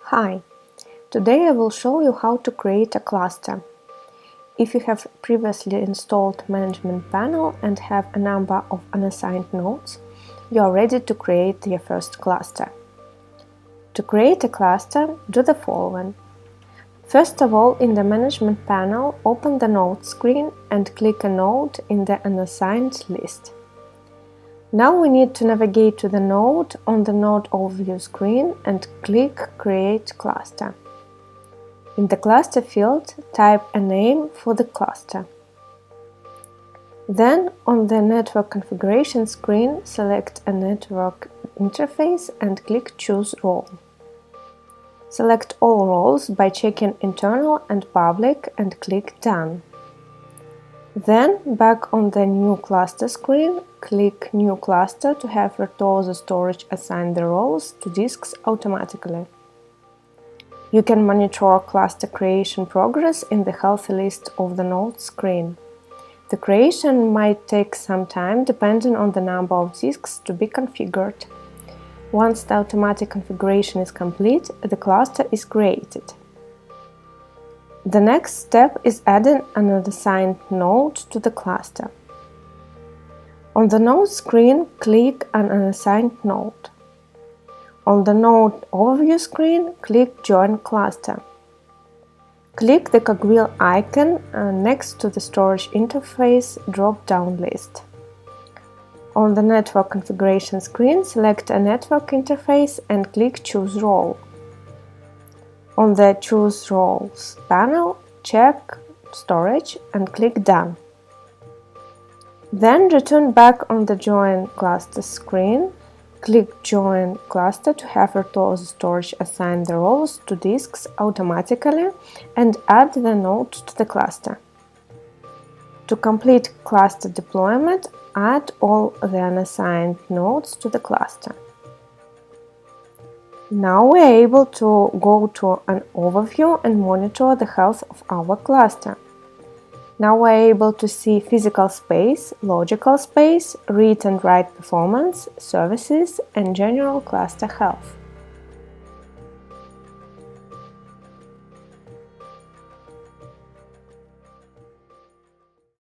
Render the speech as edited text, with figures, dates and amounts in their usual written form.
Hi! Today I will show you how to create a cluster. If you have previously installed Management Panel and have a number of unassigned nodes, you are ready to create your first cluster. To create a cluster, do the following. First of all, in the Management Panel, open the Node screen and click a node in the unassigned list. Now we need to navigate to the node on the Node Overview screen and click Create Cluster. In the Cluster field, type a name for the cluster. Then, on the Network Configuration screen, select a network interface and click Choose Role. Select all roles by checking Internal and Public and click Done. Then, back on the New Cluster screen, click New Cluster to have Virtuozzo Storage assign the roles to disks automatically. You can monitor cluster creation progress in the Healthy list of the Nodes screen. The creation might take some time depending on the number of disks to be configured. Once the automatic configuration is complete, the cluster is created. The next step is adding an unassigned node to the cluster. On the Node screen, click on Unassigned Node. On the Node Overview screen, click Join Cluster. Click the cogwheel icon next to the Storage Interface drop-down list. On the Network Configuration screen, select a network interface and click Choose Role. On the Choose Roles panel, check Storage and click Done. Then return back on the Join Cluster screen, click Join Cluster to have Virtuozzo Storage assign the roles to disks automatically and add the node to the cluster. To complete cluster deployment, add all the unassigned nodes to the cluster. Now we are able to go to an overview and monitor the health of our cluster. Now we are able to see physical space, logical space, read and write performance, services, and general cluster health.